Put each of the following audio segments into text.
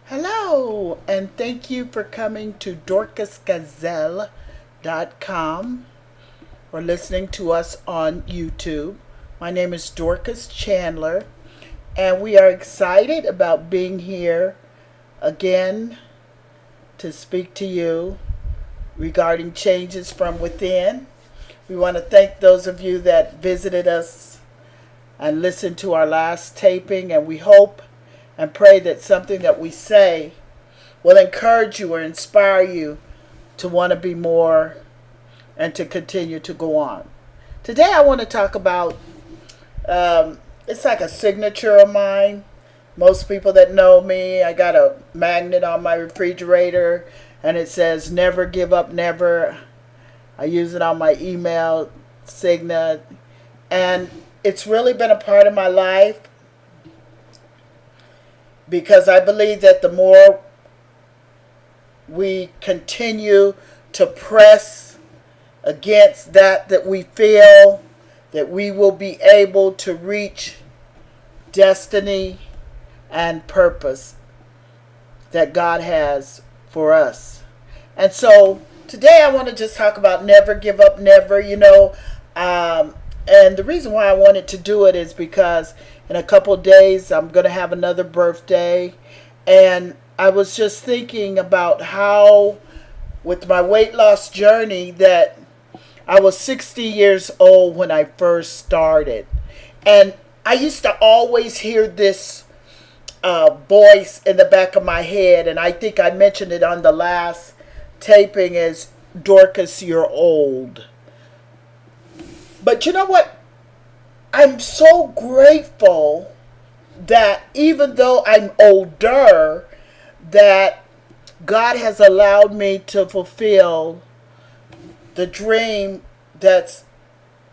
Hello, and thank you for coming to dorcasgazelle.com or listening to us on YouTube. My name is Dorcas Chandler, and we are excited about being here again to speak to you regarding changes from within. We want to thank those of you that visited us and listened to our last taping, and we hope and pray that something that we say will encourage you or inspire you to want to be more and to continue to go on. Today I want to talk about, it's like a signature of mine. Most people that know me, I got a magnet on my refrigerator and it says never give up, never. I use it on my email signet, and it's really been a part of my life because I believe that the more we continue to press against that we feel, that we will be able to reach destiny and purpose that God has for us. And so today I want to just talk about never give up, never, and the reason why I wanted to do it is because in a couple of days I'm going to have another birthday. And I was just thinking about how, with my weight loss journey, that I was 60 years old when I first started. And I used to always hear this voice in the back of my head. And I think I mentioned it on the last taping is, Dorcas, you're old. But you know what? I'm so grateful that even though I'm older, that God has allowed me to fulfill the dream that's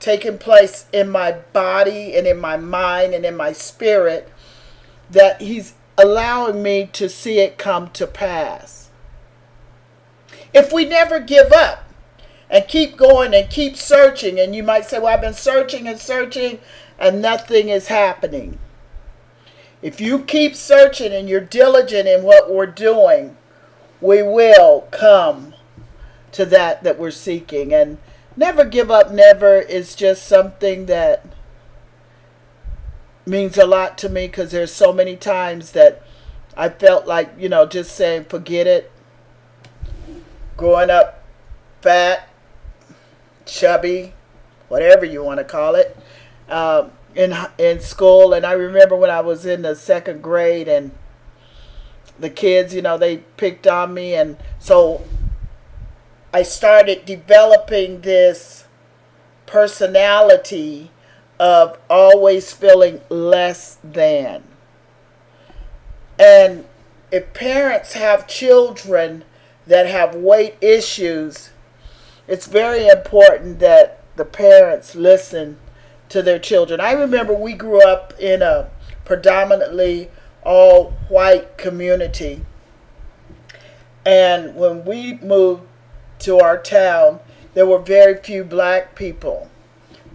taken place in my body and in my mind and in my spirit, that He's allowing me to see it come to pass. If we never give up and keep going and keep searching, and you might say, well, I've been searching and searching and nothing is happening. If you keep searching and you're diligent in what we're doing, we will come to that we're seeking. And never give up, never is just something that means a lot to me, because there's so many times that I felt like, just saying, forget it. Growing up fat, chubby, whatever you want to call it, in school. And I remember when I was in the second grade and the kids, they picked on me. And so I started developing this personality of always feeling less than. And if parents have children that have weight issues, it's very important that the parents listen to their children. I remember we grew up in a predominantly all white community. And when we moved to our town, there were very few black people.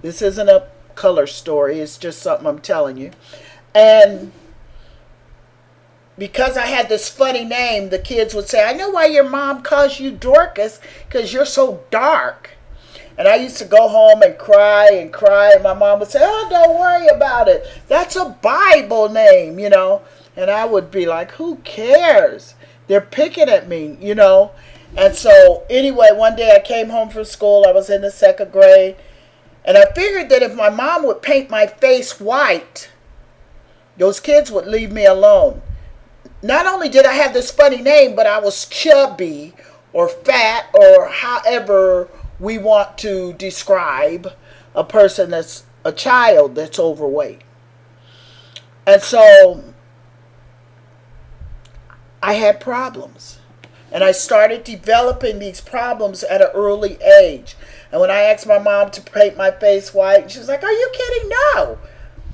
This isn't a color story, it's just something I'm telling you. And because I had this funny name, the kids would say, I know why your mom calls you Dorcas, because you're so dark. And I used to go home and cry, and my mom would say, oh, don't worry about it. That's a Bible name, And I would be like, who cares? They're picking at me, And so anyway, one day I came home from school. I was in the second grade. And I figured that if my mom would paint my face white, those kids would leave me alone. Not only did I have this funny name, but I was chubby or fat, or however we want to describe a person that's a child that's overweight. And so I had problems. And I started developing these problems at an early age. And when I asked my mom to paint my face white, she was like, are you kidding? No,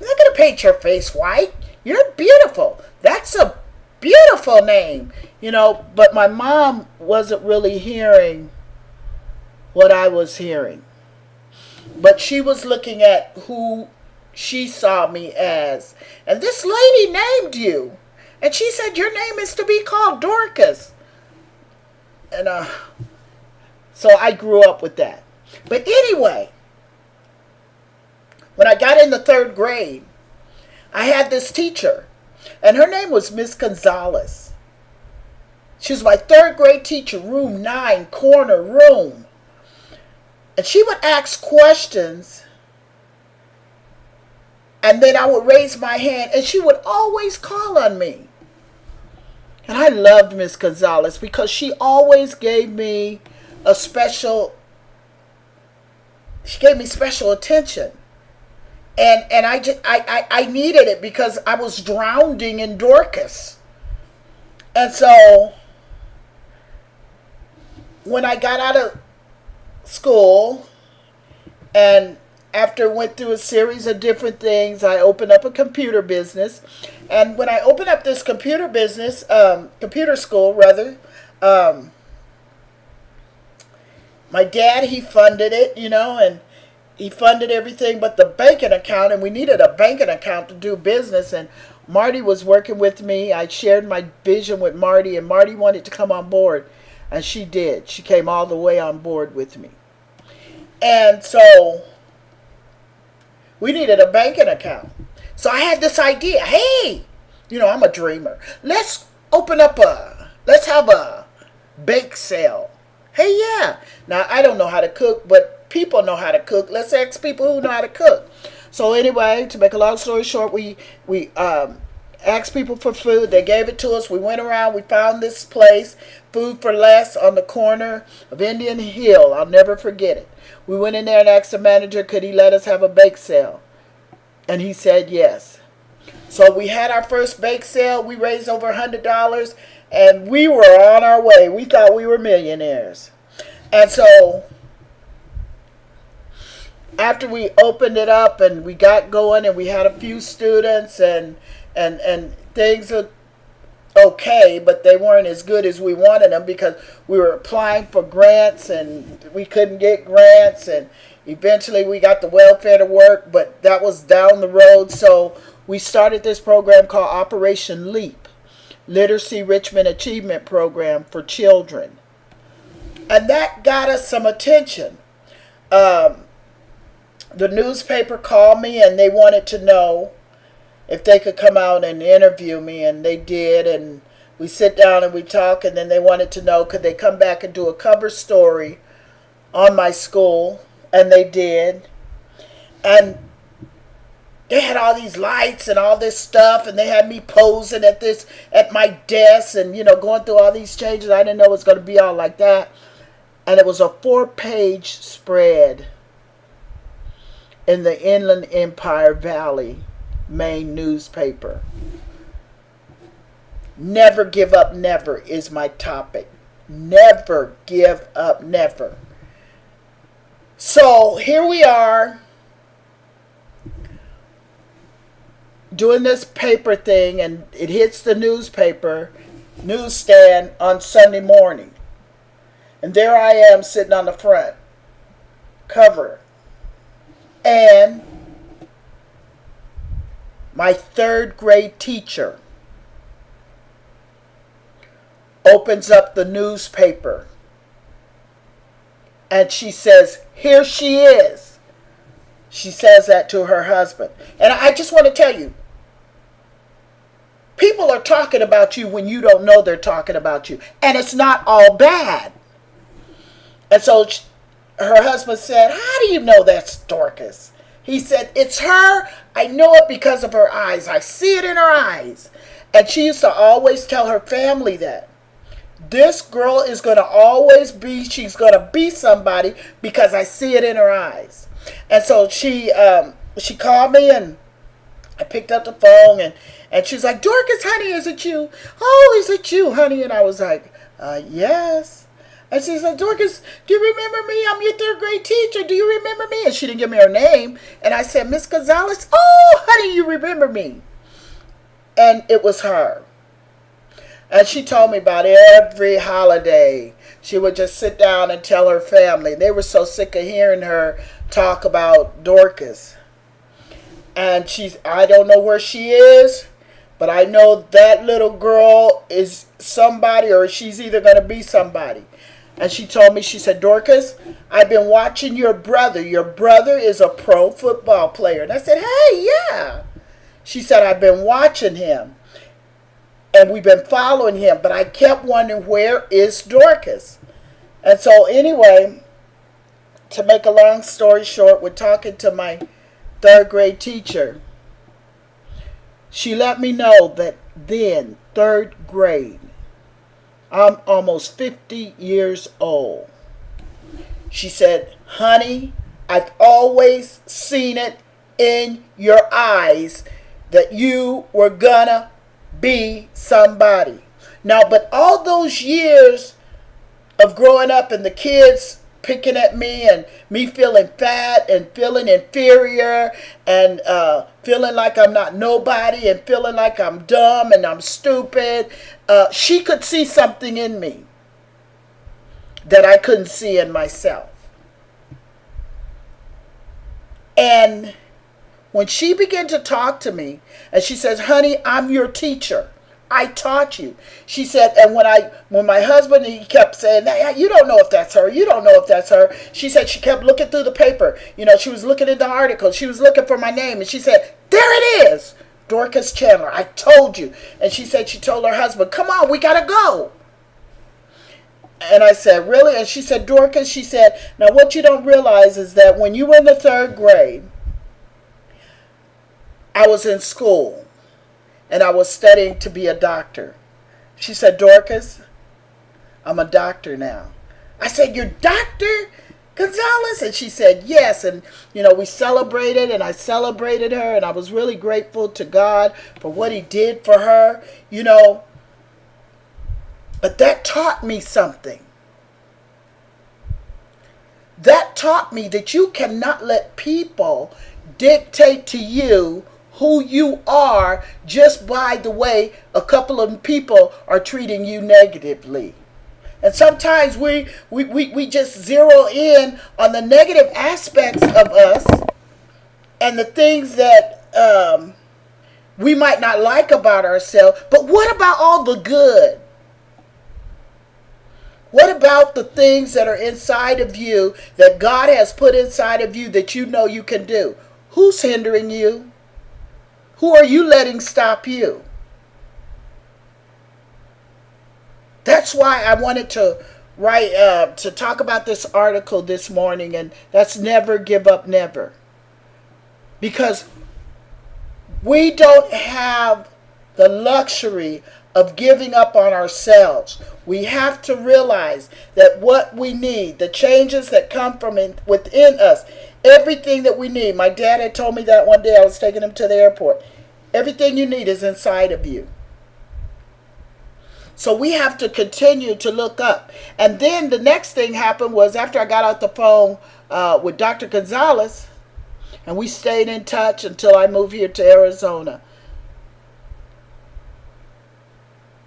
I'm not going to paint your face white. You're beautiful. That's a beautiful name, but my mom wasn't really hearing what I was hearing. But she was looking at who she saw me as. And this lady named you. And she said, your name is to be called Dorcas. And so I grew up with that. But anyway, when I got in the third grade, I had this teacher, and her name was Miss Gonzalez. She was my third grade teacher, room 9, corner room. And she would ask questions, and then I would raise my hand, and she would always call on me. And I loved Miss Gonzalez because she always gave me special attention. And I needed it because I was drowning in Dorcas. And so when I got out of school, and after went through a series of different things, I opened up a computer business. And when I opened up this computer business, computer school rather, my dad, he funded it, and he funded everything but the banking account, and we needed a banking account to do business. And Marty was working with me. I shared my vision with Marty, and Marty wanted to come on board, and she did. She came all the way on board with me. And so we needed a banking account. So I had this idea. Hey, I'm a dreamer. Let's have a bake sale. Hey, yeah. Now, I don't know how to cook, but people know how to cook. Let's ask people who know how to cook. So anyway, to make a long story short, we asked people for food. They gave it to us. We went around. We found this place, Food for Less, on the corner of Indian Hill. I'll never forget it. We went in there and asked the manager, could he let us have a bake sale? And he said yes. So we had our first bake sale. We raised over $100, and we were on our way. We thought we were millionaires. And so after we opened it up and we got going and we had a few students and things are okay, but they weren't as good as we wanted them because we were applying for grants and we couldn't get grants, and eventually we got the welfare to work, but that was down the road. So we started this program called Operation LEAP, Literacy Richmond Achievement Program for children. And that got us some attention. The newspaper called me and they wanted to know if they could come out and interview me, and they did, and we sit down and we talk, and then they wanted to know could they come back and do a cover story on my school, and they did. And they had all these lights and all this stuff, and they had me posing at my desk and going through all these changes. I didn't know it was going to be all like that. And it was a 4-page spread in the Inland Empire Valley main newspaper. Never give up, never is my topic. Never give up, never. So here we are doing this paper thing, and it hits the newsstand on Sunday morning. And there I am sitting on the front cover. And my third grade teacher opens up the newspaper and she says, here she is. She says that to her husband. And I just want to tell you, people are talking about you when you don't know they're talking about you. And it's not all bad. And so her husband said, how do you know that's Dorcas? He said, it's her. I know it because of her eyes. I see it in her eyes. And she used to always tell her family that. This girl is going to always be, she's going to be somebody because I see it in her eyes. And so she called me, and I picked up the phone, and she's like, Dorcas, honey, is it you? Oh, is it you, honey? And I was like, yes. And she said, Dorcas, do you remember me? I'm your third grade teacher. Do you remember me? And she didn't give me her name. And I said, Miss Gonzalez, oh, honey, you remember me. And it was her. And she told me about every holiday. She would just sit down and tell her family. They were so sick of hearing her talk about Dorcas. And I don't know where she is, But I know that little girl is somebody, or she's either going to be somebody. And she told me, she said, Dorcas, I've been watching your brother. Your brother is a pro football player. And I said, hey, yeah. She said, I've been watching him. And we've been following him. But I kept wondering, where is Dorcas? And so anyway, to make a long story short, we're talking to my third grade teacher. She let me know that then, third grade, I'm almost 50 years old. She said, honey, I've always seen it in your eyes that you were gonna be somebody. Now, but all those years of growing up and the kids picking at me and me feeling fat and feeling inferior and feeling like I'm not nobody and feeling like I'm dumb and I'm stupid, she could see something in me that I couldn't see in myself. And when she began to talk to me and she says, honey, I'm your teacher. I taught you. She said, and when my husband, he kept saying, hey, you don't know if that's her. You don't know if that's her. She said she kept looking through the paper. You know, she was looking at the article. She was looking for my name. And she said, there it is. Dorcas Chandler. I told you. And she said she told her husband, come on, we got to go. And I said, really? And she said, Dorcas, she said, now what you don't realize is that when you were in the third grade, I was in school. And I was studying to be a doctor. She said, Dorcas, I'm a doctor now. I said, you're Dr. Gonzalez? And she said, yes. And, you know, we celebrated and I celebrated her. And I was really grateful to God for what he did for her, you know. But that taught me something. That taught me that you cannot let people dictate to you who you are just by the way a couple of people are treating you negatively. And sometimes we just zero in on the negative aspects of us and the things that we might not like about ourselves. But what about all the good? What about the things that are inside of you that God has put inside of you that you know you can do? Who's hindering you? Who are you letting stop you? That's why I wanted to write, to talk about this article this morning, and that's never give up, never. Because we don't have the luxury of giving up on ourselves. We have to realize that what we need, the changes that come from within us, everything that we need. My dad had told me that one day I was taking him to the airport. Everything you need is inside of you. So we have to continue to look up. And then the next thing happened was after I got out the phone with Dr. Gonzalez, and we stayed in touch until I moved here to Arizona.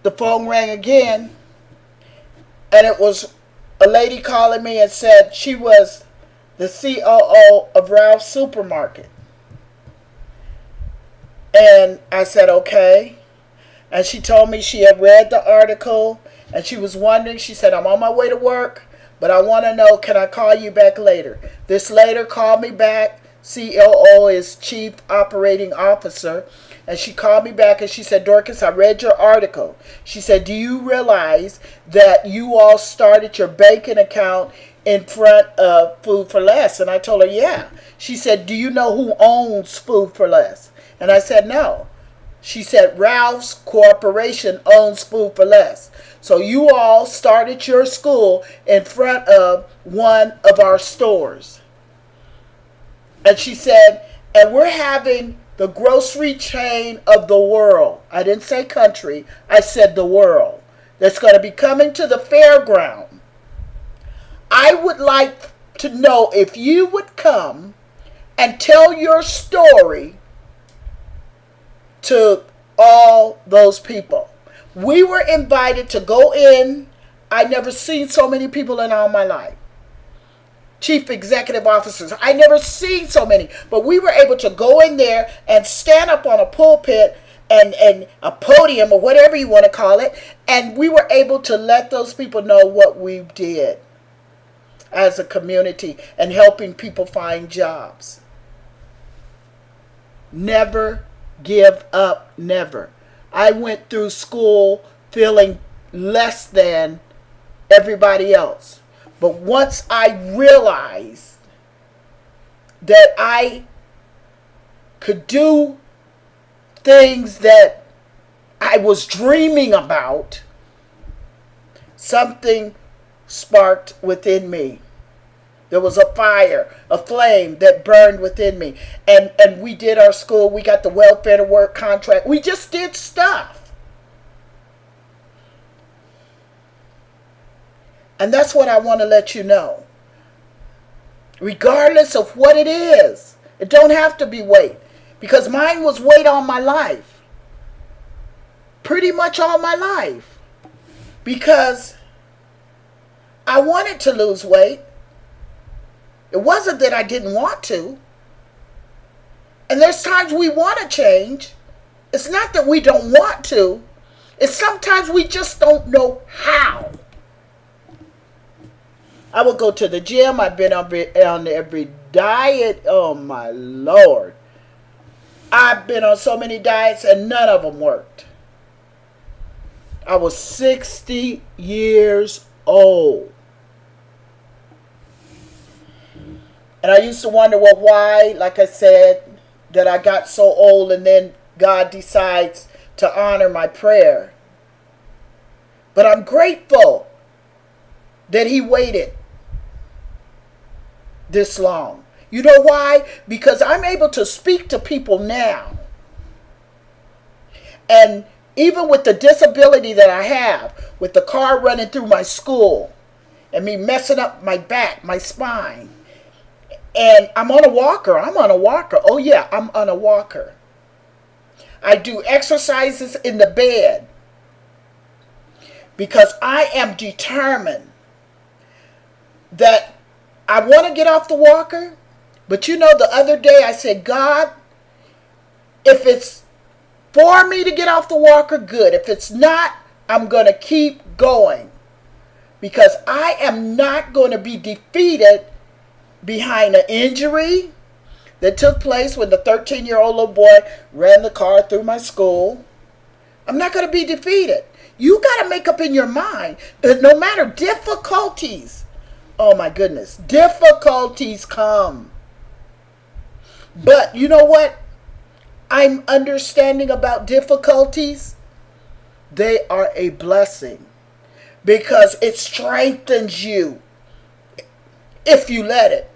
The phone rang again, and it was a lady calling me and said she was the COO of Ralph's Supermarket. And I said, okay. And she told me she had read the article, and she was wondering, she said, I'm on my way to work, but I want to know, can I call you back later? This later called me back. COO is Chief Operating Officer. And she called me back and she said, Dorcas, I read your article. She said, do you realize that you all started your banking account in front of Food for Less? And I told her, yeah. She said, do you know who owns Food for Less? And I said, no. She said, Ralph's Corporation owns Food for Less. So you all started your school in front of one of our stores. And she said, and we're having the grocery chain of the world. I didn't say country. I said the world. That's going to be coming to the fairground. I would like to know if you would come and tell your story to all those people. We were invited to go in. I never seen so many people in all my life. Chief executive officers. I never seen so many. But we were able to go in there and stand up on a pulpit and a podium or whatever you want to call it. And we were able to let those people know what we did as a community and helping people find jobs. Never give up, never. I went through school feeling less than everybody else. But once I realized that I could do things that I was dreaming about, something sparked within me. There was a fire, a flame that burned within me. And we did our school. We got the welfare to work contract. We just did stuff. And that's what I want to let you know. Regardless of what it is, it don't have to be weight. Because mine was weight all my life. Pretty much all my life. Because I wanted to lose weight. It wasn't that I didn't want to. And there's times we want to change. It's not that we don't want to. It's sometimes we just don't know how. I would go to the gym. I've been on every diet. Oh my Lord. I've been on so many diets and none of them worked. I was 60 years old. And I used to wonder, well, why, like I said, that I got so old and then God decides to honor my prayer. But I'm grateful that He waited this long. You know why? Because I'm able to speak to people now. And even with the disability that I have, with the car running through my school, and me messing up my back, my spine, and I'm on a walker. Oh yeah, I'm on a walker. I do exercises in the bed because I am determined that I want to get off the walker. But you know, the other day I said, God, if it's for me to get off the walker, good. If it's not, I'm going to keep going. Because I am not going to be defeated behind an injury that took place when the 13-year-old little boy ran the car through my school. I'm not going to be defeated. You got to make up in your mind that no matter difficulties, oh my goodness, difficulties come. But you know what? I'm understanding about difficulties. They are a blessing because it strengthens you if you let it.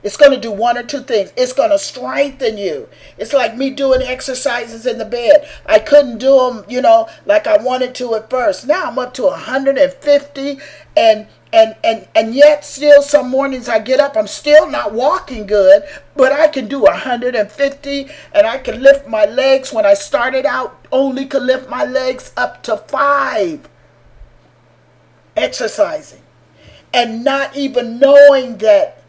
It's going to do one or two things. It's going to strengthen you. It's like me doing exercises in the bed. I couldn't do them, like I wanted to at first. Now I'm up to 150 and yet still some mornings I get up, I'm still not walking good, but I can do 150 and I can lift my legs. When I started out, only could lift my legs up to 5 exercising and not even knowing that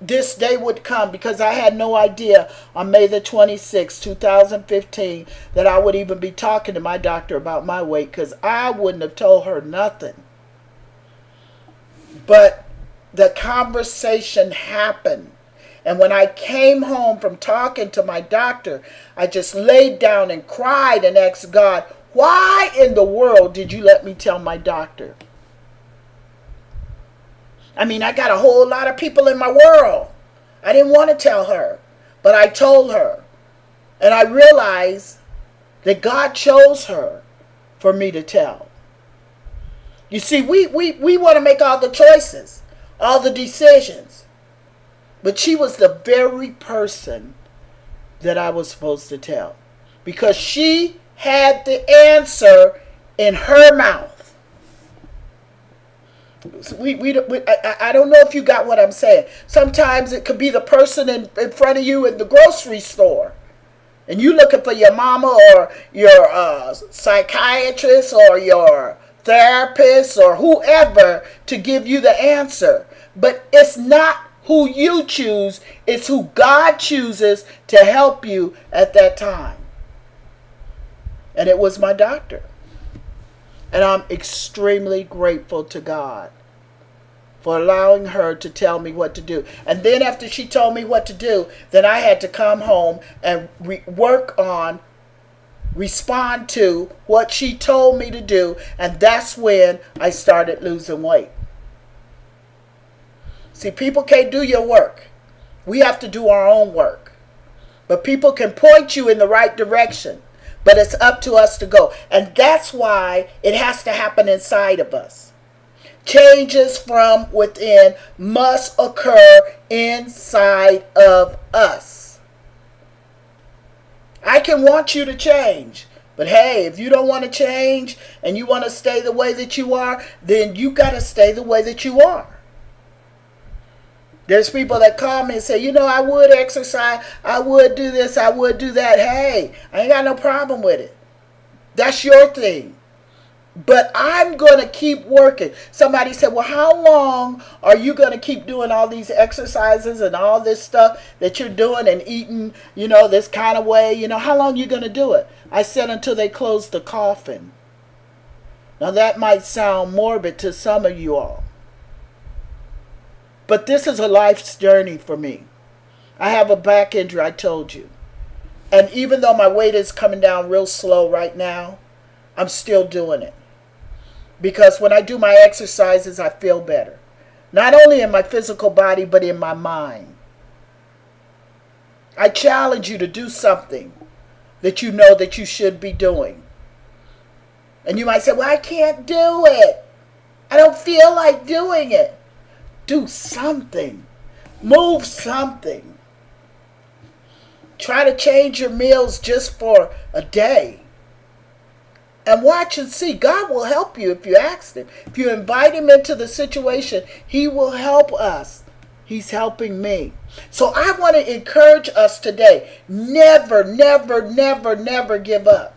this day would come, because I had no idea on May the 26th, 2015, that I would even be talking to my doctor about my weight, because I wouldn't have told her nothing. But the conversation happened. And when I came home from talking to my doctor, I just laid down and cried and asked God, why in the world did you let me tell my doctor? I mean, I got a whole lot of people in my world. I didn't want to tell her, but I told her. And I realized that God chose her for me to tell. You see, we want to make all the choices, all the decisions. But she was the very person that I was supposed to tell, because she had the answer in her mouth. I don't know if you got what I'm saying. Sometimes it could be the person in front of you in the grocery store, and you looking for your mama or your psychiatrist or your therapist or whoever to give you the answer. But it's not who you choose, it's who God chooses to help you at that time. And it was my doctor. And I'm extremely grateful to God for allowing her to tell me what to do. And then after she told me what to do, then I had to come home and respond to what she told me to do. And that's when I started losing weight. See, people can't do your work. We have to do our own work. But people can point you in the right direction. But it's up to us to go. And that's why it has to happen inside of us. Changes from within must occur inside of us. I can want you to change. But hey, if you don't want to change and you want to stay the way that you are, then you got to stay the way that you are. There's people that call me and say, I would exercise, I would do this, I would do that. Hey, I ain't got no problem with it. That's your thing. But I'm going to keep working. Somebody said, well, how long are you going to keep doing all these exercises and all this stuff that you're doing and eating, this kind of way? How long are you going to do it? I said until they close the coffin. Now that might sound morbid to some of you all. But this is a life's journey for me. I have a back injury, I told you. And even though my weight is coming down real slow right now, I'm still doing it. Because when I do my exercises, I feel better. Not only in my physical body, but in my mind. I challenge you to do something that you know that you should be doing. And you might say, well, I can't do it. I don't feel like doing it. Do something. Move something. Try to change your meals just for a day. And watch and see. God will help you if you ask Him. If you invite Him into the situation, He will help us. He's helping me. So I want to encourage us today. Never, never, never, never give up.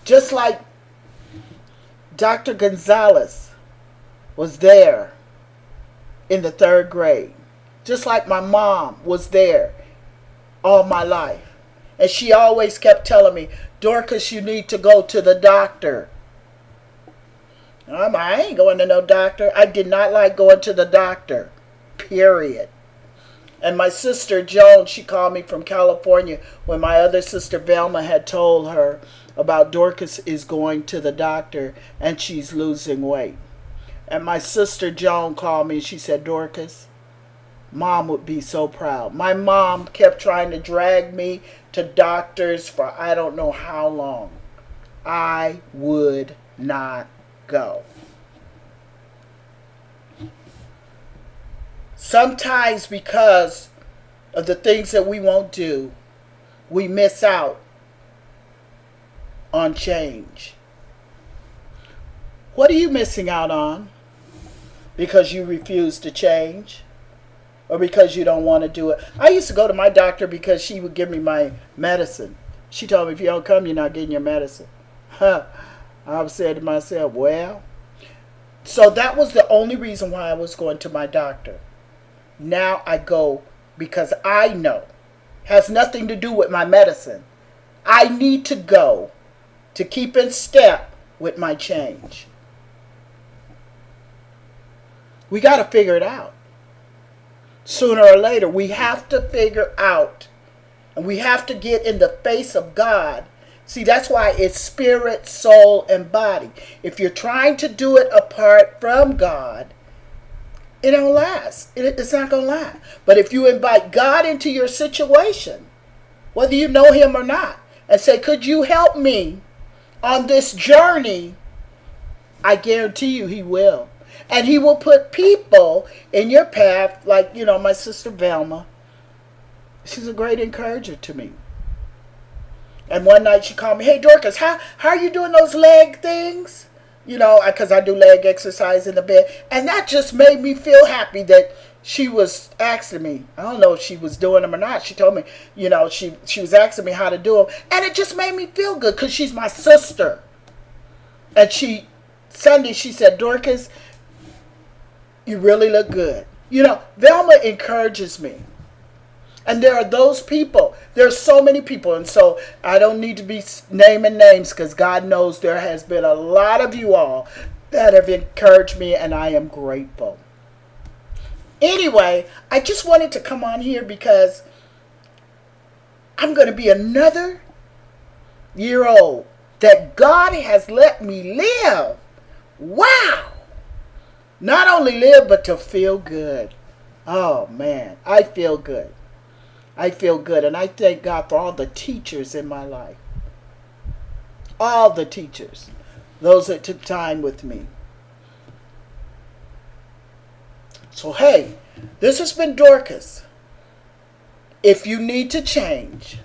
Just like Dr. Gonzalez was there in the 3rd grade. Just like my mom was there all my life. And she always kept telling me, Dorcas, you need to go to the doctor. I ain't going to no doctor. I did not like going to the doctor. Period. And my sister Joan, she called me from California when my other sister Velma had told her about Dorcas is going to the doctor and she's losing weight. And my sister Joan called me and she said, Dorcas, Mom would be so proud. My mom kept trying to drag me to doctors for I don't know how long. I would not go. Sometimes because of the things that we won't do, we miss out on change. What are you missing out on? Because you refuse to change? Or because you don't want to do it? I used to go to my doctor because she would give me my medicine. She told me, if you don't come, you're not getting your medicine. I said to myself, well. So that was the only reason why I was going to my doctor. Now I go because I know. Has nothing to do with my medicine. I need to go to keep in step with my change. We got to figure it out. Sooner or later, we have to figure out. And we have to get in the face of God. See, that's why it's spirit, soul, and body. If you're trying to do it apart from God, it don't last. It's not going to last. But if you invite God into your situation, whether you know Him or not, and say, could you help me on this journey? I guarantee you He will. And He will put people in your path, like, my sister Velma. She's a great encourager to me. And one night she called me, hey, Dorcas, how are you doing those leg things? Because I do leg exercise in the bed. And that just made me feel happy that she was asking me. I don't know if she was doing them or not. She told me, she was asking me how to do them. And it just made me feel good because she's my sister. And Sunday, she said, Dorcas, you really look good. Velma encourages me. And there are those people. There's so many people. And so I don't need to be naming names because God knows there has been a lot of you all that have encouraged me, and I am grateful. Anyway, I just wanted to come on here because I'm going to be another year old that God has let me live. Wow. Not only live, but to feel good. Oh, man. I feel good. I feel good. And I thank God for all the teachers in my life. All the teachers. Those that took time with me. So, hey, this has been Dorcas. If you need to change,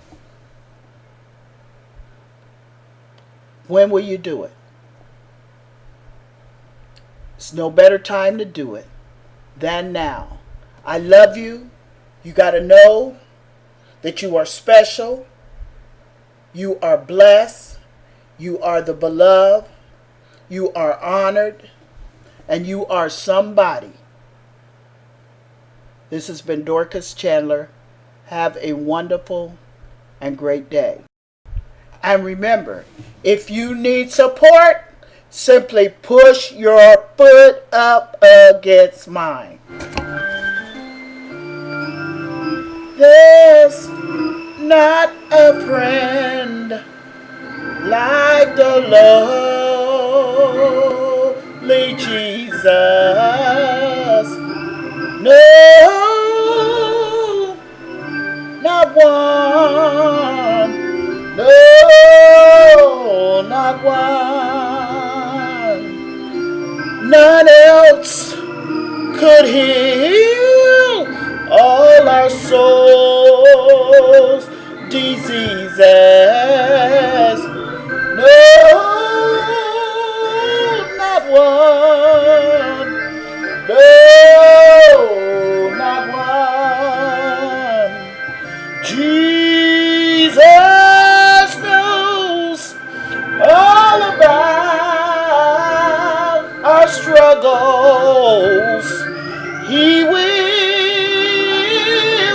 when will you do it? It's no better time to do it than now. I love you. You got to know that you are special. You are blessed. You are the beloved. You are honored. And you are somebody. This has been Dorcas Chandler. Have a wonderful and great day. And remember, if you need support, simply push your foot up against mine. There's not a friend like the lowly Jesus. No, not one. No, not one. None else could heal all our souls' diseases. No, not one. No, not one. Jesus knows all about our struggles. He will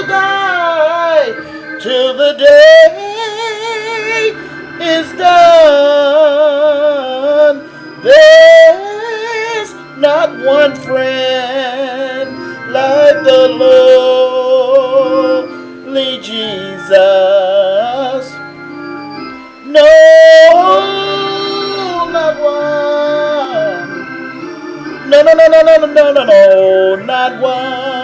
guide till the day is done. There's not one friend like the lowly Jesus. No, not one. No, no, no, no, no, no, no, no, not one.